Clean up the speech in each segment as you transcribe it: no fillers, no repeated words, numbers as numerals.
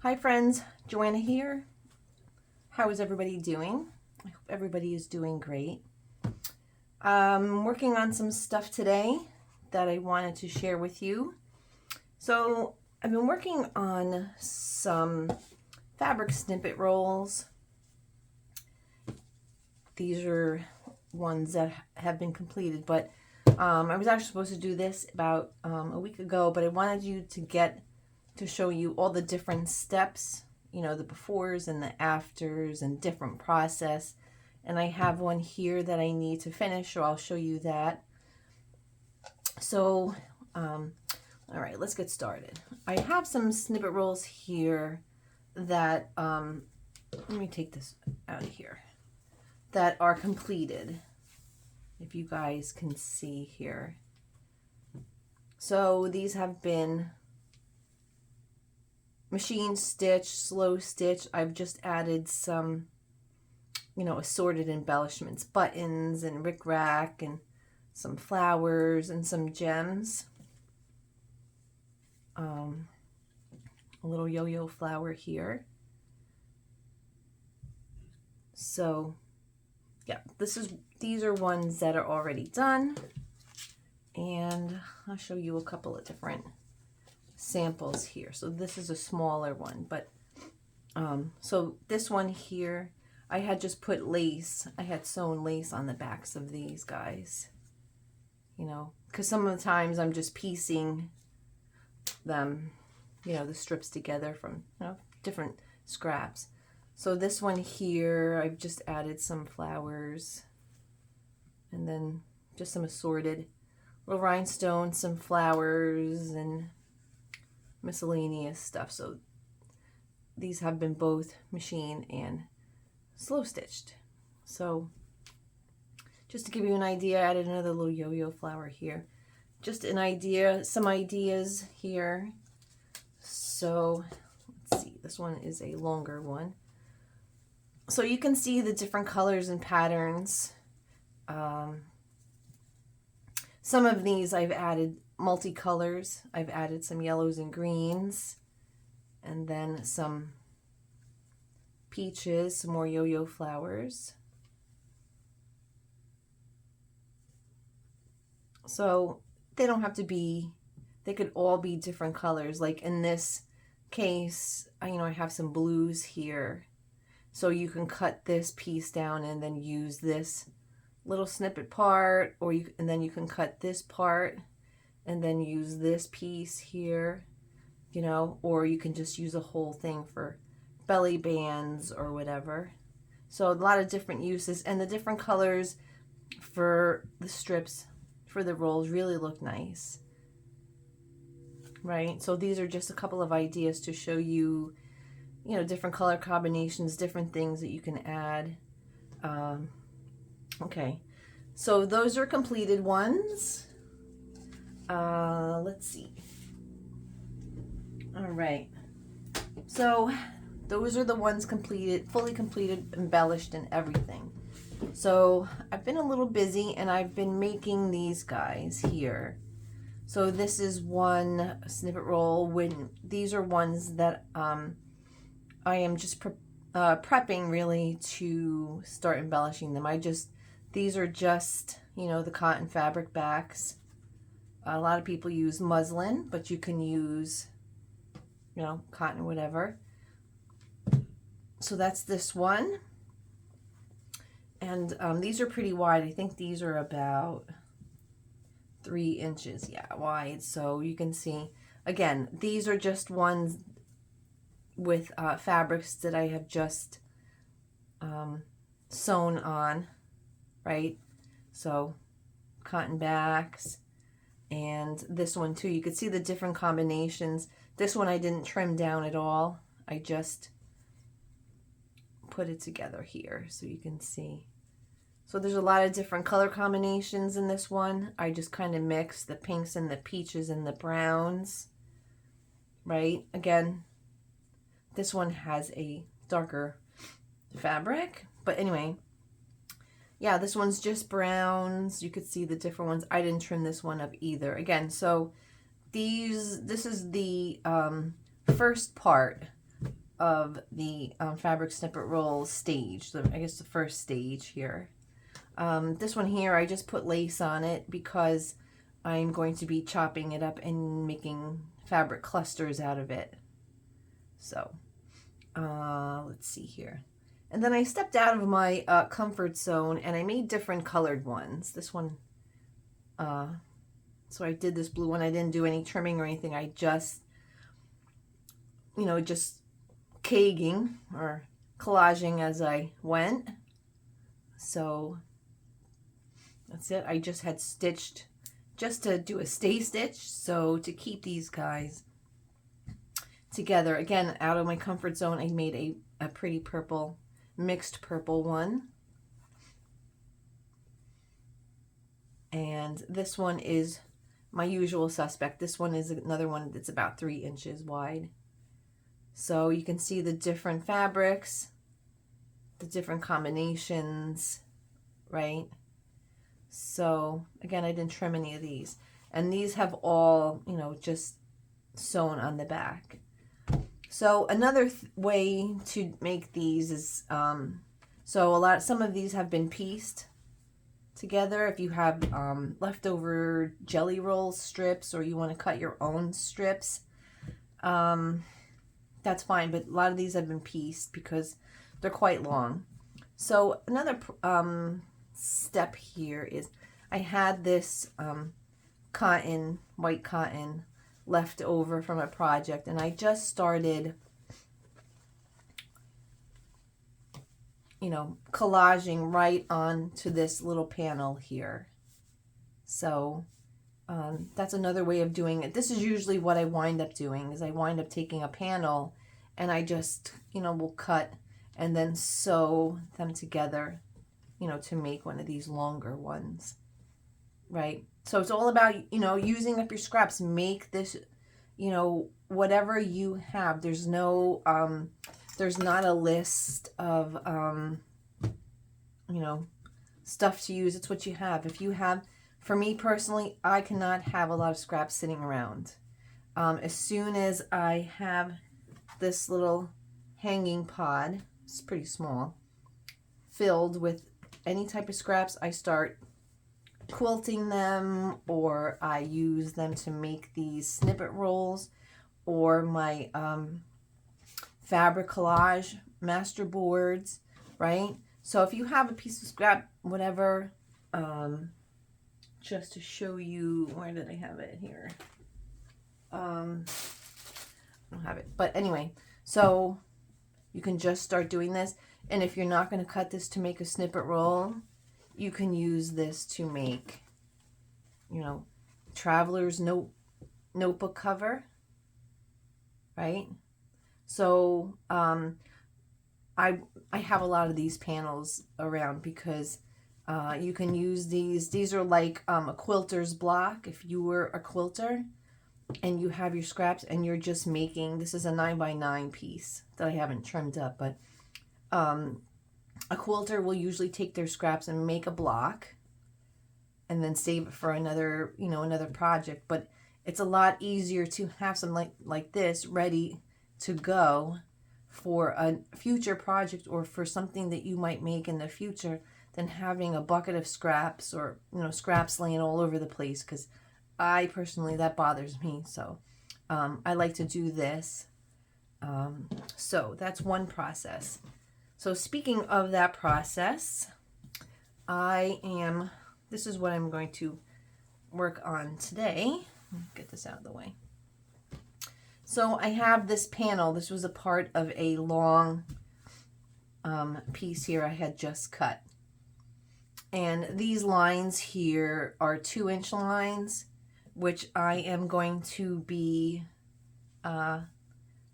Hi friends, Joanna here. How is everybody doing? I hope everybody is doing great. I'm working on some stuff today that I wanted to share with you. So I've been working on some fabric snippet rolls. These are ones that have been completed, but I was actually supposed to do this about a week ago, but I wanted you to show you all the different steps, you know, the befores and the afters and different process. And I have one here that I need to finish, so I'll show you that. So, all right, let's get started. I have some snippet rolls here that, let me take this out of here, that are completed, if you guys can see here. So these have been machine stitch, slow stitch. I've just added some, you know, assorted embellishments, buttons and rickrack and some flowers and some gems. A little yo-yo flower here. So yeah, these are ones that are already done, and I'll show you a couple of different samples here. So this is a smaller one, but so this one here, I had just put lace. I had sewn lace on the backs of these guys, you know, because some of the times I'm just piecing them, you know, the strips together from, you know, different scraps. So this one here, I've just added some flowers and then just some assorted little rhinestones, some flowers and miscellaneous stuff. So these have been both machine and slow stitched. So just to give you an idea, I added another little yo-yo flower here. Just an idea, some ideas here. So let's see, this one is a longer one. So you can see the different colors and patterns. Some of these I've added multicolors. I've added some yellows and greens, and then some peaches, some more yo-yo flowers. So they don't have to be, they could all be different colors. Like in this case, you know, I have some blues here. So you can cut this piece down and then use this little snippet part, or and then you can cut this part and then use this piece here, you know, or you can just use a whole thing for belly bands or whatever. So a lot of different uses, and the different colors for the strips for the rolls really look nice, right? So these are just a couple of ideas to show you, you know, different color combinations, different things that you can add. Okay, so those are completed ones. Let's see. All right, so those are the ones completed, fully completed, embellished, and everything. So I've been a little busy and I've been making these guys here. So this is one snippet roll. When these are ones that I am just prepping really to start embellishing them. These are just, you know, the cotton fabric backs. A lot of people use muslin, but you can use, you know, cotton, whatever. So that's this one. And these are pretty wide. I think these are about 3 inches, yeah, wide. So you can see, again, these are just ones with fabrics that I have just sewn on, right? So cotton backs, and this one too. You could see the different combinations. This one I didn't trim down at all. I just put it together here so you can see. So there's a lot of different color combinations in this one. I just kind of mixed the pinks and the peaches and the browns, right? Again, this one has a darker fabric, but anyway, yeah, this one's just browns. You could see the different ones. I didn't trim this one up either. Again, so this is the first part of the fabric snippet roll stage, I guess the first stage here. This one here, I just put lace on it because I'm going to be chopping it up and making fabric clusters out of it. So let's see here. And then I stepped out of my comfort zone and I made different colored ones. This one, so I did this blue one. I didn't do any trimming or anything. I just, you know, just cagging or collaging as I went. So that's it. I just had stitched just to do a stay stitch. So to keep these guys together, again, out of my comfort zone, I made a pretty purple, mixed purple one. And this one is my usual suspect. This one is another one that's about 3 inches wide. So you can see the different fabrics, the different combinations, right? So again, I didn't trim any of these. And these have all, you know, just sewn on the back. So another way to make these is, some of these have been pieced together. If you have leftover jelly roll strips or you want to cut your own strips, that's fine. But a lot of these have been pieced because they're quite long. So another step here is I had this cotton, white cotton, left over from a project, and I just started, you know, collaging right onto this little panel here. So that's another way of doing it. This is usually what I wind up doing, is I wind up taking a panel and I just, you know, will cut and then sew them together, you know, to make one of these longer ones, right? So it's all about, you know, using up your scraps. Make this, you know, whatever you have. There's no, there's not a list of, you know, stuff to use. It's what you have. If you have, for me personally, I cannot have a lot of scraps sitting around. As soon as I have this little hanging pod, it's pretty small, filled with any type of scraps, I start quilting them, or I use them to make these snippet rolls, or my fabric collage master boards, right? So if you have a piece of scrap, whatever, just to show you, where did I have it here? I don't have it, but anyway, so you can just start doing this. And if you're not going to cut this to make a snippet roll, you can use this to make, you know, traveler's notebook cover, right? So I have a lot of these panels around because you can use these. These are like a quilter's block. If you were a quilter and you have your scraps and you're just making, this is a 9x9 piece that I haven't trimmed up, but a quilter will usually take their scraps and make a block and then save it for another, you know, another project. But it's a lot easier to have something like this ready to go for a future project or for something that you might make in the future than having a bucket of scraps or, you know, scraps laying all over the place, because I personally, that bothers me. So I like to do this. So that's one process. So speaking of that process, this is what I'm going to work on today. Get this out of the way. So I have this panel. This was a part of a long piece here I had just cut. And these lines here are 2-inch lines, which I am going to be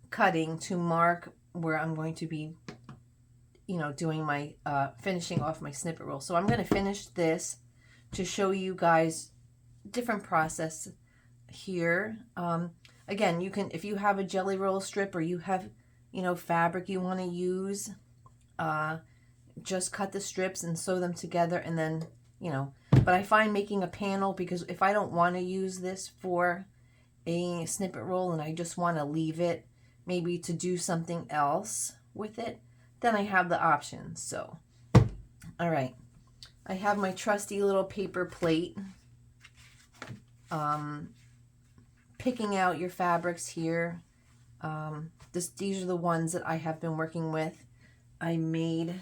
cutting to mark where I'm going to be, you know, doing my finishing off my snippet roll. So I'm going to finish this to show you guys different process here. Again, you can, if you have a jelly roll strip or you have, you know, fabric you want to use, just cut the strips and sew them together, and then, you know, but I find making a panel, because if I don't want to use this for a snippet roll and I just want to leave it maybe to do something else with it, then I have the option. So, all right. I have my trusty little paper plate. Picking out your fabrics here. These are the ones that I have been working with. I made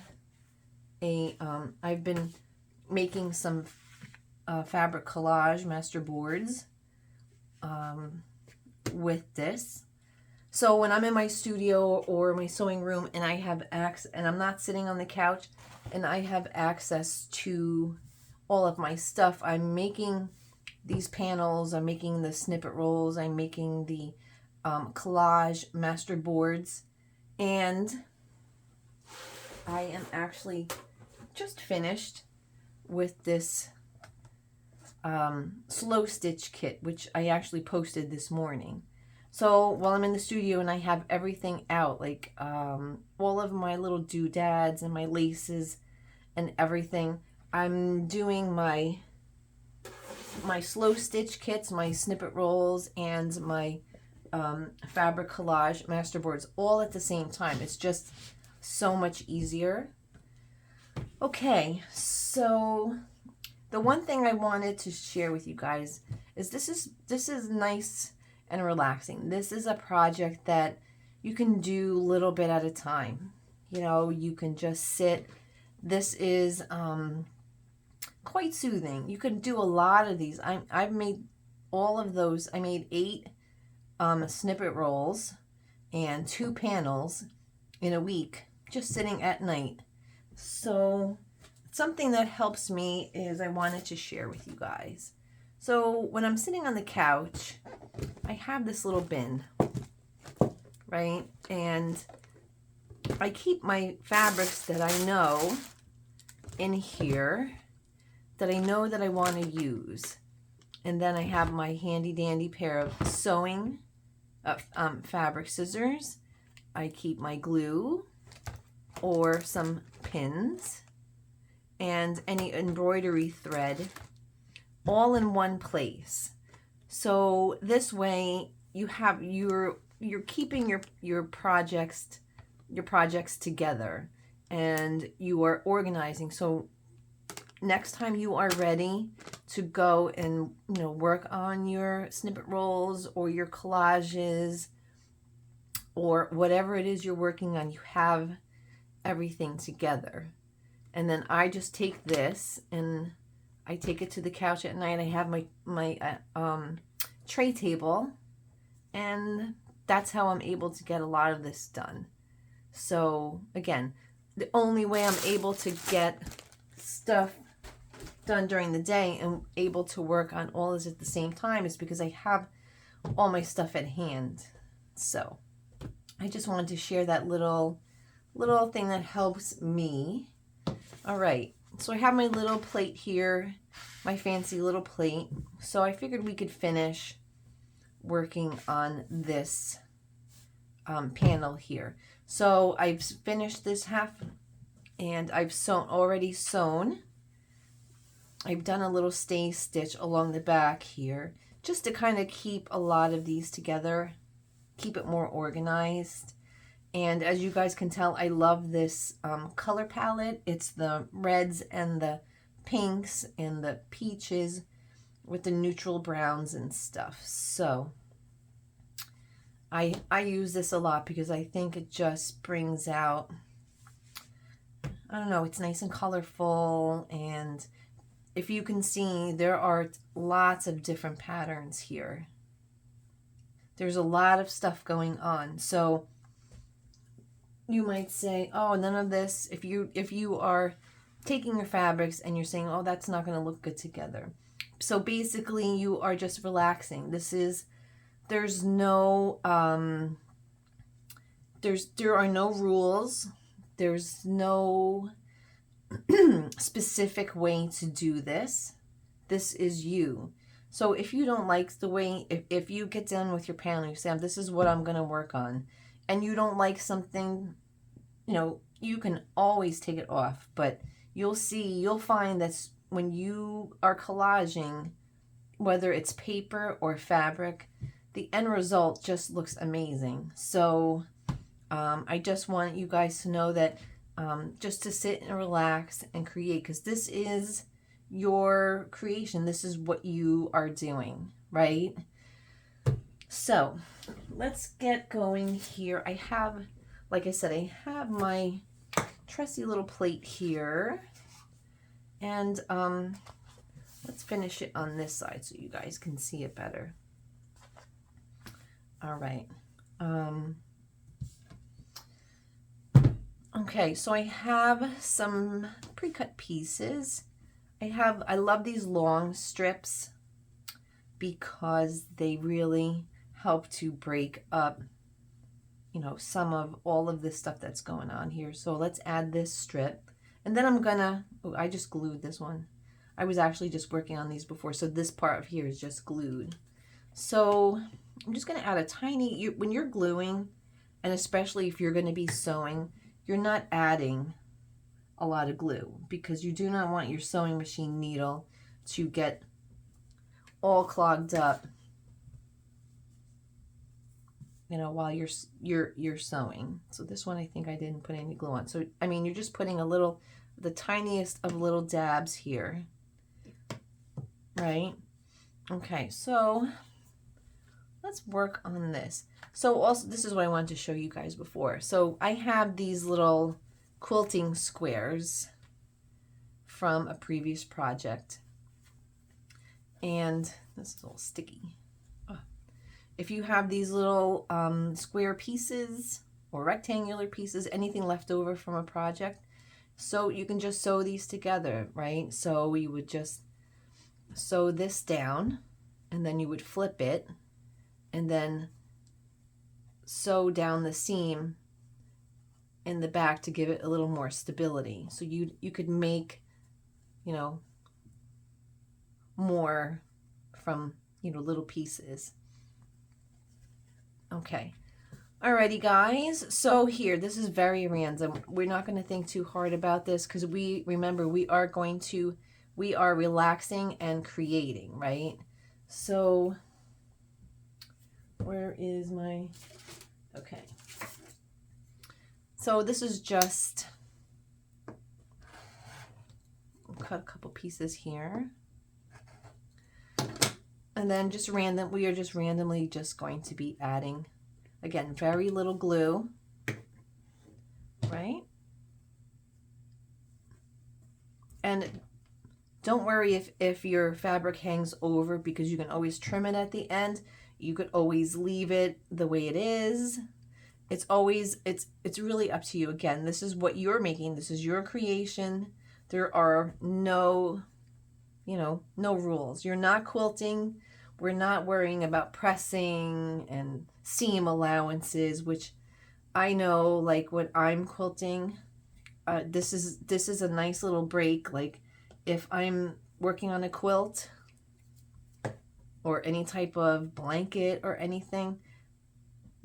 I've been making some fabric collage master boards with this. So when I'm in my studio or my sewing room and I have access, and I'm not sitting on the couch, and I have access to all of my stuff, I'm making these panels, I'm making the snippet rolls, I'm making the collage master boards, and I am actually just finished with this slow stitch kit, which I actually posted this morning. So while I'm in the studio and I have everything out, like all of my little doodads and my laces and everything, I'm doing my slow stitch kits, my snippet rolls, and my fabric collage masterboards all at the same time. It's just so much easier. Okay, so the one thing I wanted to share with you guys is this is nice and relaxing. This is a project that you can do a little bit at a time. You know, you can just sit. This is quite soothing. You can do a lot of these. I've made all of those. I made 8 snippet rolls and 2 panels in a week, just sitting at night. So something that helps me is I wanted to share with you guys. So when I'm sitting on the couch, I have this little bin, right? And I keep my fabrics that I know in here, that I know that I want to use. And then I have my handy dandy pair of sewing fabric scissors. I keep my glue or some pins and any embroidery thread all in one place. So this way you have you're keeping your projects together, and you are organizing. So next time you are ready to go and work on your snippet rolls or your collages or whatever it is you're working on, you have everything together. And then I just take this and I take it to the couch at night. I have my tray table, and that's how I'm able to get a lot of this done. So again, the only way I'm able to get stuff done during the day and able to work on all of this at the same time is because I have all my stuff at hand. So I just wanted to share that little thing that helps me. All right, so I have my little plate here, my fancy little plate. So I figured we could finish working on this panel here. So I've finished this half, and I've already sewn. I've done a little stay stitch along the back here, just to kind of keep a lot of these together, keep it more organized. And as you guys can tell, I love this color palette. It's the reds and the pinks and the peaches with the neutral browns and stuff. So I use this a lot because I think it just brings out, I don't know, it's nice and colorful. And if you can see, there are lots of different patterns here. There's a lot of stuff going on. So you might say, oh, none of this, if you are taking your fabrics and you're saying, oh, that's not going to look good together. So basically you are just relaxing. There's no, there are no rules. There's no specific way to do this. This is you. So if you don't like the way, if you get done with your panel, you say, this is what I'm going to work on, and you don't like something, you can always take it off. But you'll find that when you are collaging, whether it's paper or fabric, the end result just looks amazing. So I just want you guys to know that just to sit and relax and create, because this is your creation. This is what you are doing, right? So let's get going here. I have, like I said, I have my trusty little plate here, and let's finish it on this side so you guys can see it better. All right. Okay, so I have some pre-cut pieces. I love these long strips because they really help to break up, you know, some of all of this stuff that's going on here. So let's add this strip. And then I'm gonna, oh, I just glued this one. I was actually just working on these before, so this part of here is just glued. So I'm just gonna add a tiny, when you're gluing, and especially if you're gonna be sewing, you're not adding a lot of glue because you do not want your sewing machine needle to get all clogged up, you know, while you're sewing. So this one, I think I didn't put any glue on. So I mean, you're just putting a little, the tiniest of little dabs here, right? Okay, so let's work on this. So also, this is what I wanted to show you guys before. So I have these little quilting squares from a previous project, and this is all sticky. Oh. If you have these little square pieces or rectangular pieces, anything left over from a project, so you can just sew these together, right? So you would just sew this down, and then you would flip it, and then sew down the seam in the back to give it a little more stability. So you could make, you know, more from, you know, little pieces. Okay. Alrighty, guys. So here, this is very random. We're not going to think too hard about this because remember, we are relaxing and creating, right? So where is my, okay. So this is just, I'll cut a couple pieces here. And then just we are just randomly just going to be adding, again, very little glue, right? And don't worry if your fabric hangs over, because you can always trim it at the end. You could always leave it the way it is. It's always, it's really up to you. Again, this is what you're making. This is your creation. There are no, you know, no rules. You're not quilting. We're not worrying about pressing and seam allowances, which I know, like when I'm quilting, this is a nice little break. Like if I'm working on a quilt or any type of blanket or anything,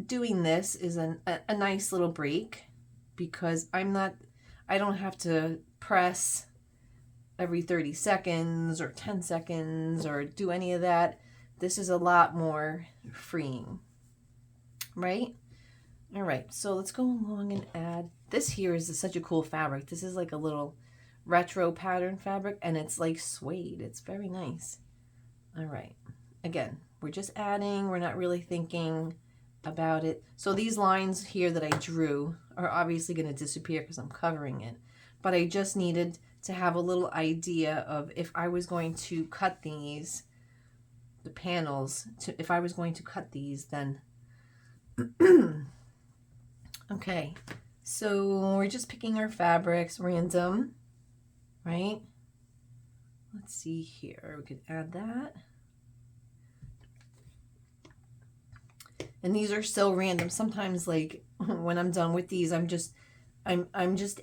doing this is a nice little break, because I don't have to press every 30 seconds or 10 seconds or do any of that. This is a lot more freeing, right? All right, so let's go along and add, this here is such a cool fabric. This is like a little retro pattern fabric, and it's like suede. It's very nice. All right, again, we're just adding, we're not really thinking about it. So these lines here that I drew are obviously going to disappear because I'm covering it, but I just needed to have a little idea of if I was going to cut these, the panels, if I was going to cut these, then okay, so we're just picking our fabrics random, right? Let's see here, we could add that. And these are so random. Sometimes, like when I'm done with these, I'm just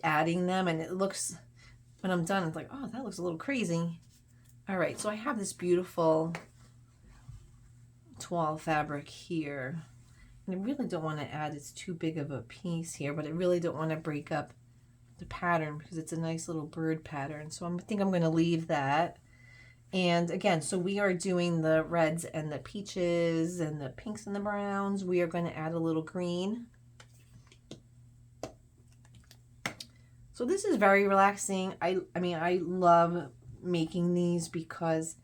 adding them, and it looks, when I'm done, it's like, oh, that looks a little crazy. All right, so I have this beautiful toile fabric here, and I really don't want to add, it's too big of a piece here, but I really don't want to break up the pattern because it's a nice little bird pattern. So I think I'm going to leave that. And again, so we are doing the reds and the peaches and the pinks and the browns. We are going to add a little green. So this is very relaxing. I mean, I love making these because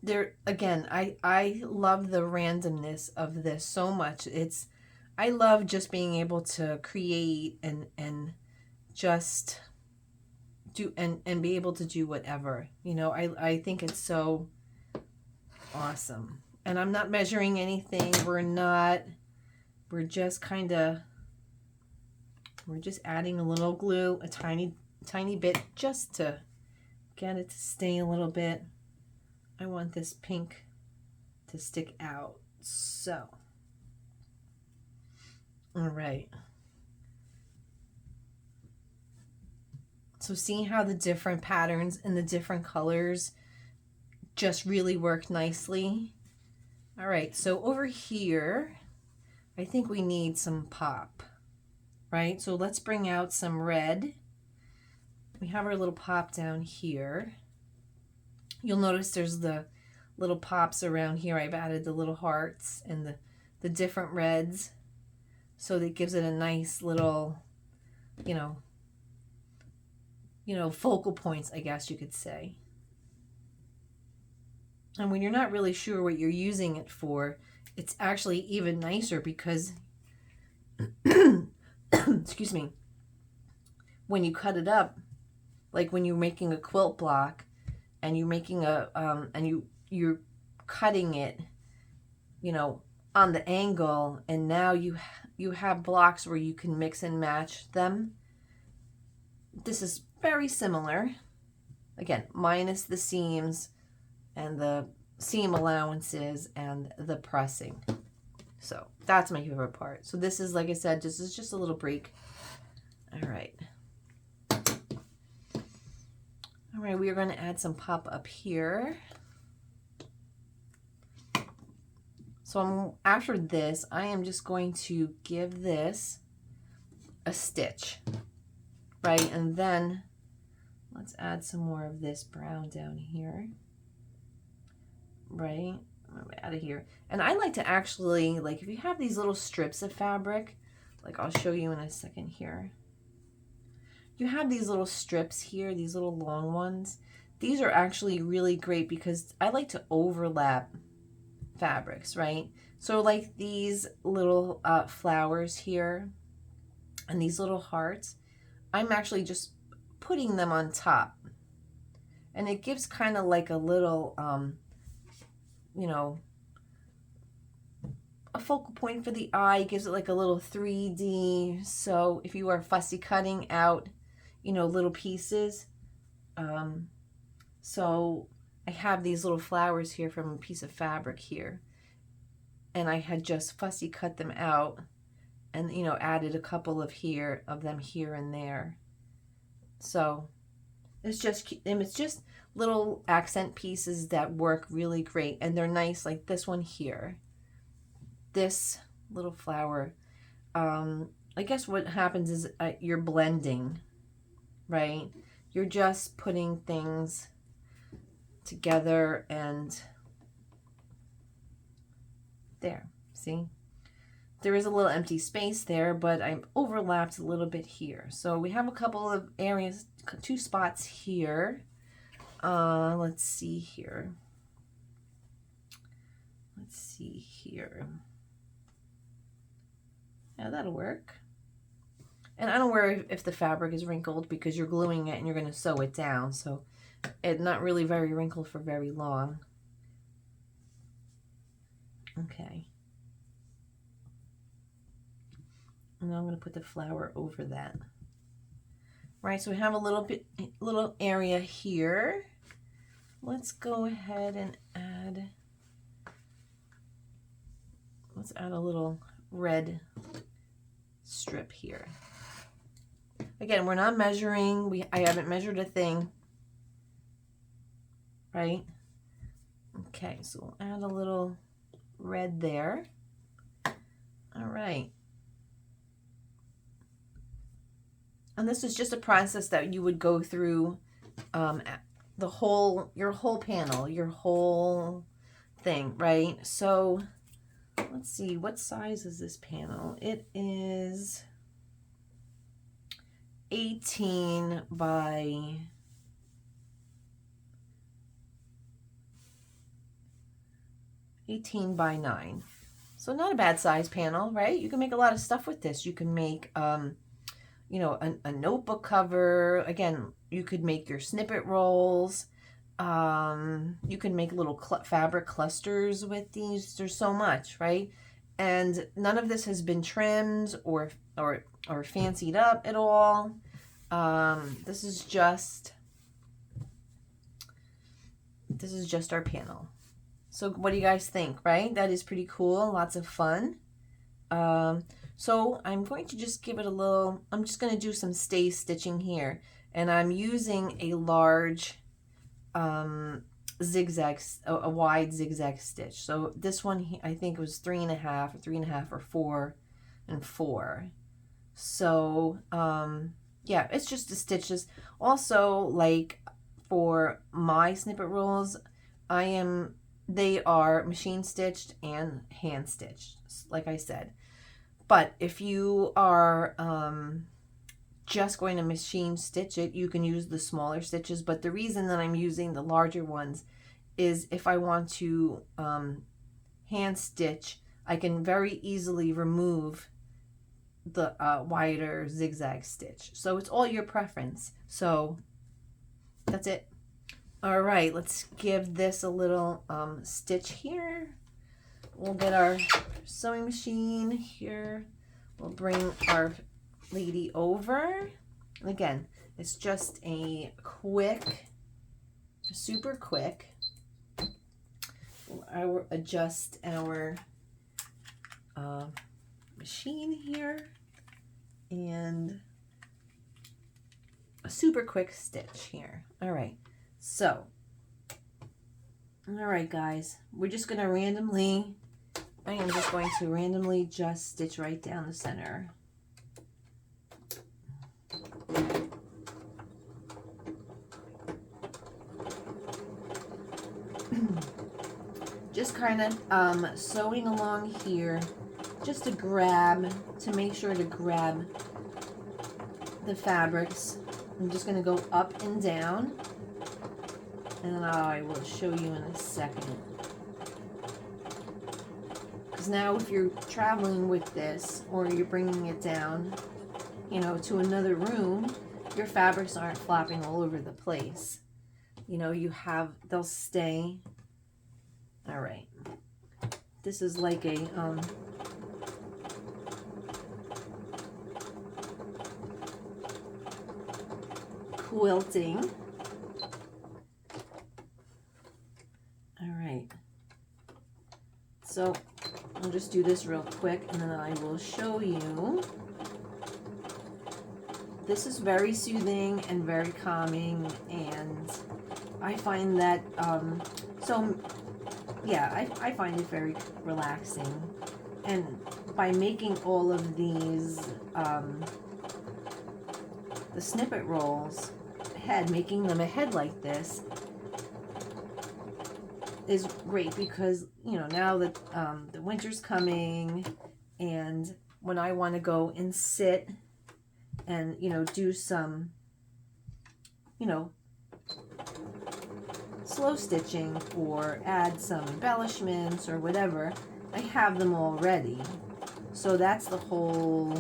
they're, again, I love the randomness of this so much. I love just being able to create and just do and be able to do whatever. You know, I think it's so awesome. And I'm not measuring anything. We're just kind of, we're just adding a little glue, a tiny bit, just to get it to stay a little bit. I want this pink to stick out. So, all right. So see how the different patterns and the different colors just really work nicely. All right, so over here, I think we need some pop, right? So let's bring out some red. We have our little pop down here. You'll notice there's the little pops around here. I've added the little hearts and the different reds. So that gives it a nice little, you know, focal points, I guess you could say. And when you're not really sure what you're using it for, it's actually even nicer because, excuse me, when you cut it up, like when you're making a quilt block and you're making you're cutting it, you know, on the angle, and now you have blocks where you can mix and match them. This is very similar. Again, minus the seams and the seam allowances and the pressing. So that's my favorite part. So this is, like I said, this is just a little break. All right. All right, we are going to add some pop up here. So after this, I am just going to give this a stitch, right? And then let's add some more of this brown down here, right? Out of here. And I like to actually, like, if you have these little strips of fabric, like I'll show you in a second here. You have these little strips here, these little long ones. These are actually really great because I like to overlap fabrics, right? So like these little flowers here and these little hearts, I'm actually just putting them on top. And it gives kind of like a little, you know, a focal point for the eye. It gives it like a little 3D. So if you are fussy cutting out, you know, little pieces. So I have these little flowers here from a piece of fabric here. And I had just fussy cut them out and, you know, added a couple of them here and there. So it's just little accent pieces that work really great. And they're nice, like this one here. This little flower. I guess what happens is you're blending, right? You're just putting things together and there, see? There is a little empty space there, but I'm overlapped a little bit here. So we have a couple of areas, 2 spots here. Let's see here. Let's see here. Yeah, that'll work. And I don't worry if the fabric is wrinkled because you're gluing it and you're going to sew it down. So it's not really very wrinkled for very long. Okay. And now I'm going to put the flower over that. Right, so we have a little area here. Let's go ahead and let's add a little red strip here. Again, we're not measuring. I haven't measured a thing. Right? Okay, so we'll add a little red there. All right. And this is just a process that you would go through your whole panel, your whole thing, right? So let's see, what size is this panel? It is 18 by 9. So not a bad size panel, right? You can make a lot of stuff with this. You can make, you know, a notebook cover. Again, you could make your snippet rolls. You can make little fabric clusters with these. There's so much, right? And none of this has been trimmed or fancied up at all. This is just our panel. So what do you guys think, right? That is pretty cool. Lots of fun. So I'm going to just give it a little, I'm just going to do some stay stitching here. And I'm using a large zigzag, a wide zigzag stitch. So this one, I think it was 3.5 or 4 and 4. So yeah, it's just the stitches. Also, like for my snippet rolls, they are machine stitched and hand stitched, like I said. But if you are just going to machine stitch it, you can use the smaller stitches. But the reason that I'm using the larger ones is if I want to hand stitch, I can very easily remove the wider zigzag stitch. So it's all your preference. So that's it. All right, let's give this a little stitch here. We'll get our sewing machine here. We'll bring our lady over. And again, it's just a quick, super quick. We'll adjust our machine here and a super quick stitch here. All right. So, all right, guys, we're just going to I am just going to randomly just stitch right down the center. Just kind of sewing along here just to make sure to grab the fabrics. I'm just going to go up and down. And I will show you in a second. Because now if you're traveling with this or you're bringing it down, you know, to another room, your fabrics aren't flopping all over the place. You know, they'll stay. All right. This is like a quilting. So I'll just do this real quick and then I will show you. This is very soothing and very calming, and I find that, I find it very relaxing. And by making all of these, the snippet rolls making them ahead like this, is great because, you know, now that the winter's coming, and when I want to go and sit and, you know, do some, you know, slow stitching or add some embellishments or whatever, I have them all ready. So that's the whole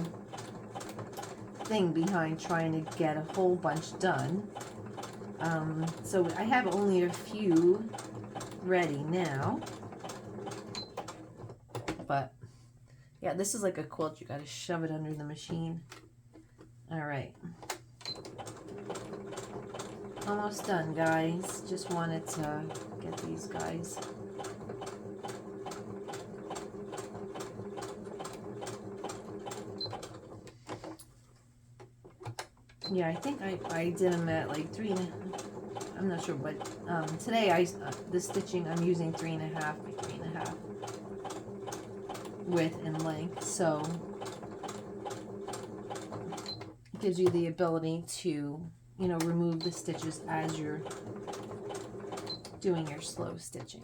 thing behind trying to get a whole bunch done. So I have only a few ready now, but yeah, this is like a quilt. You got to shove it under the machine. All right, almost done, guys. Just wanted to get these guys. Yeah, I think I did them at like 3.5. I'm not sure, but today the stitching I'm using 3.5 by 3.5 width and length, so it gives you the ability to, you know, remove the stitches as you're doing your slow stitching.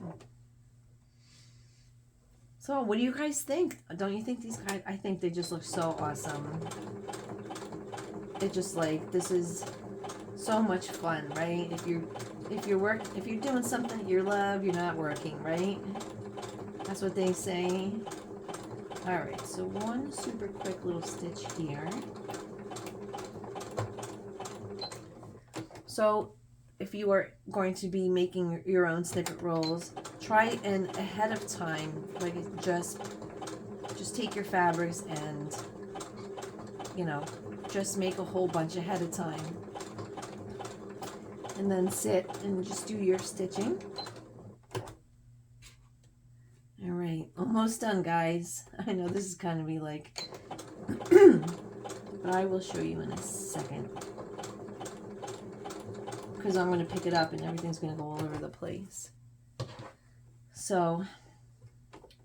So what do you guys think? Don't you think these guys, I think they just look so awesome. It just like, this is so much fun, right? If you're doing something that you love, you're not working, right? That's what they say. All right, so one super quick little stitch here. So if you are going to be making your own snippet rolls, try and ahead of time, like just take your fabrics and, you know, just make a whole bunch ahead of time. And then sit and just do your stitching. All right, almost done, guys. I know this is kind of be like, but I will show you in a second. Because I'm going to pick it up and everything's going to go all over the place. So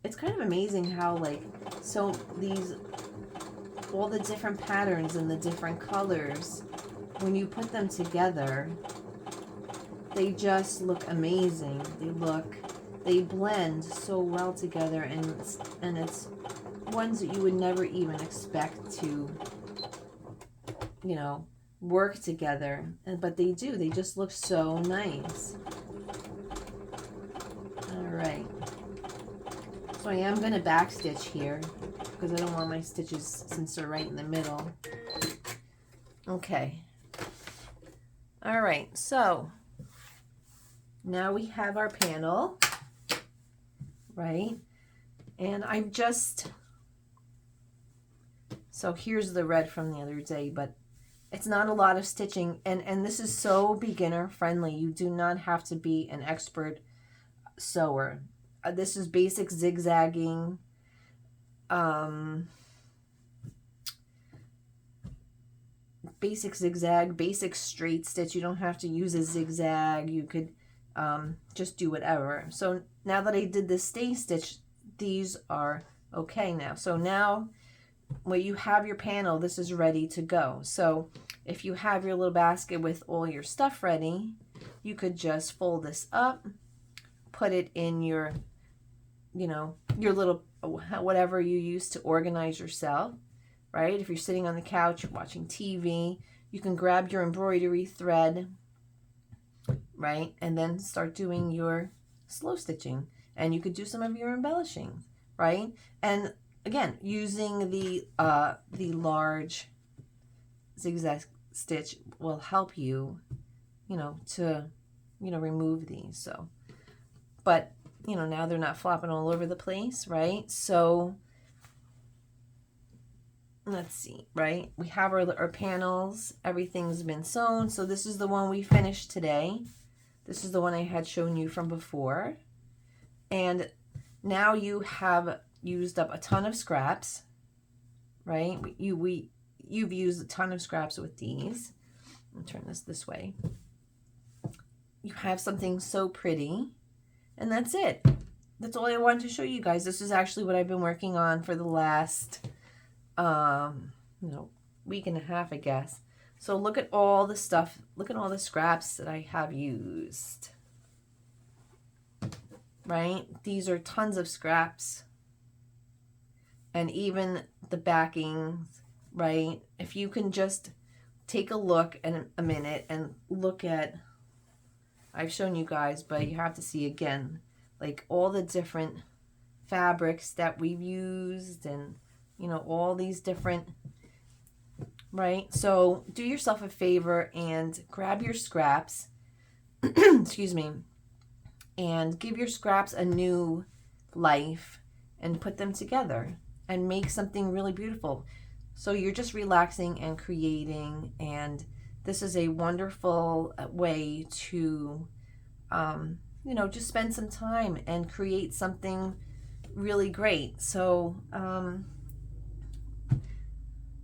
it's kind of amazing how, like, so these, all the different patterns and the different colors, when you put them together, they just look amazing. They blend so well together, and it's ones that you would never even expect to, you know, work together, but they do. They just look so nice. All right, so I am going to back stitch here because I don't want my stitches, since they're right in the middle. Okay, all right, so now we have our panel, right? And I'm just, so here's the red from the other day, but it's not a lot of stitching, and this is so beginner friendly. You do not have to be an expert sewer. This is basic zigzagging, basic zigzag, basic straight stitch. You don't have to use a zigzag. You could just do whatever. So now that I did the stay stitch, these are okay now. So now when you have your panel, this is ready to go. So if you have your little basket with all your stuff ready, you could just fold this up, put it in your, you know, your little, whatever you use to organize yourself, right? If you're sitting on the couch watching TV, you can grab your embroidery thread, right? And then start doing your slow stitching, and you could do some of your embellishing, right? And again, using the large zigzag stitch will help you, you know, to, you know, remove these. So, but, you know, now they're not flopping all over the place, right? So let's see, right? We have our panels. Everything's been sewn. So this is the one we finished today. This is the one I had shown you from before. And now you have used up a ton of scraps, right? You've used a ton of scraps with these. I'll turn this way. You have something so pretty, and that's it. That's all I wanted to show you guys. This is actually what I've been working on for the last, week and a half, I guess. So look at all the stuff. Look at all the scraps that I have used, right? These are tons of scraps. And even the backings, right? If you can just take a look in a minute and look at, I've shown you guys, but you have to see again, like all the different fabrics that we've used, and, you know, all these different, right? So do yourself a favor and grab your scraps, excuse me, and give your scraps a new life and put them together and make something really beautiful. So you're just relaxing and creating, and this is a wonderful way to, you know, just spend some time and create something really great. So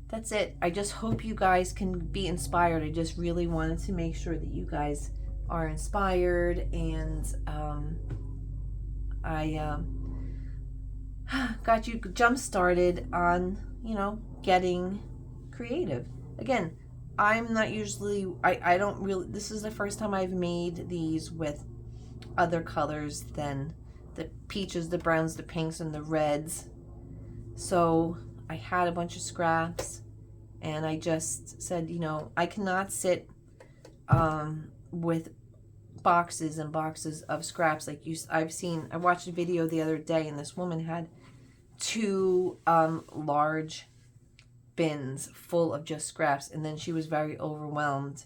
that's it. I just hope you guys can be inspired. I just really wanted to make sure that you guys are inspired, and I got you jump started on, you know, getting creative. Again, I'm not usually, I don't really, this is the first time I've made these with other colors than the peaches, the browns, the pinks, and the reds. So I had a bunch of scraps, and I just said, you know, I cannot sit with boxes and boxes of scraps like I watched a video the other day, and this woman had 2 large bins full of just scraps, and then she was very overwhelmed.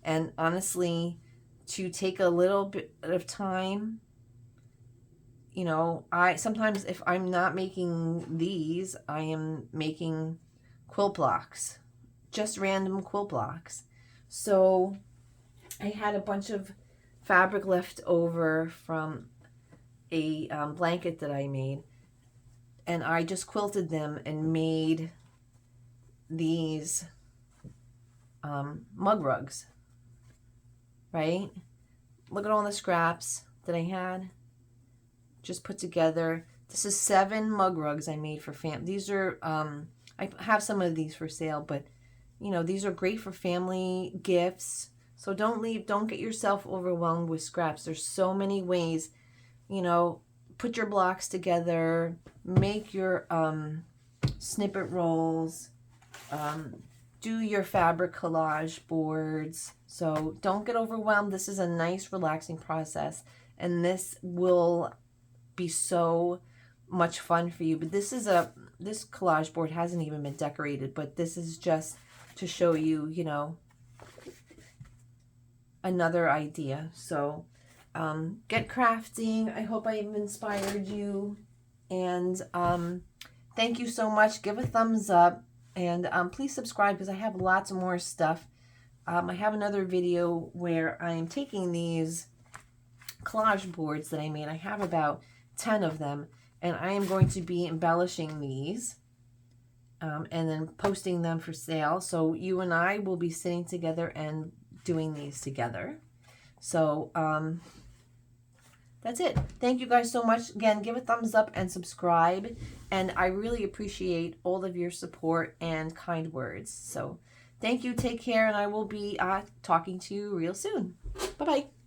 And honestly, to take a little bit of time, you know, I sometimes, if I'm not making these, I am making quilt blocks, just random quilt blocks. So I had a bunch of fabric left over from a blanket that I made, and I just quilted them and made these mug rugs, right? Look at all the scraps that I had just put together. This is 7 mug rugs I made for these are I have some of these for sale, but you know, these are great for family gifts. So don't get yourself overwhelmed with scraps. There's so many ways, you know, put your blocks together, make your snippet rolls, do your fabric collage boards. So don't get overwhelmed. This is a nice, relaxing process, and this will be so much fun for you. But this collage board hasn't even been decorated, but this is just to show you, you know, another idea. So get crafting. I hope I've inspired you, and thank you so much. Give a thumbs up, and please subscribe, because I have lots more stuff. I have another video where I'm taking these collage boards that I made. I have about 10 of them, and I am going to be embellishing these and then posting them for sale. So you and I will be sitting together and doing these together. So that's it. Thank you guys so much. Again, give a thumbs up and subscribe, and I really appreciate all of your support and kind words. So thank you, take care, and I will be talking to you real soon. Bye-bye.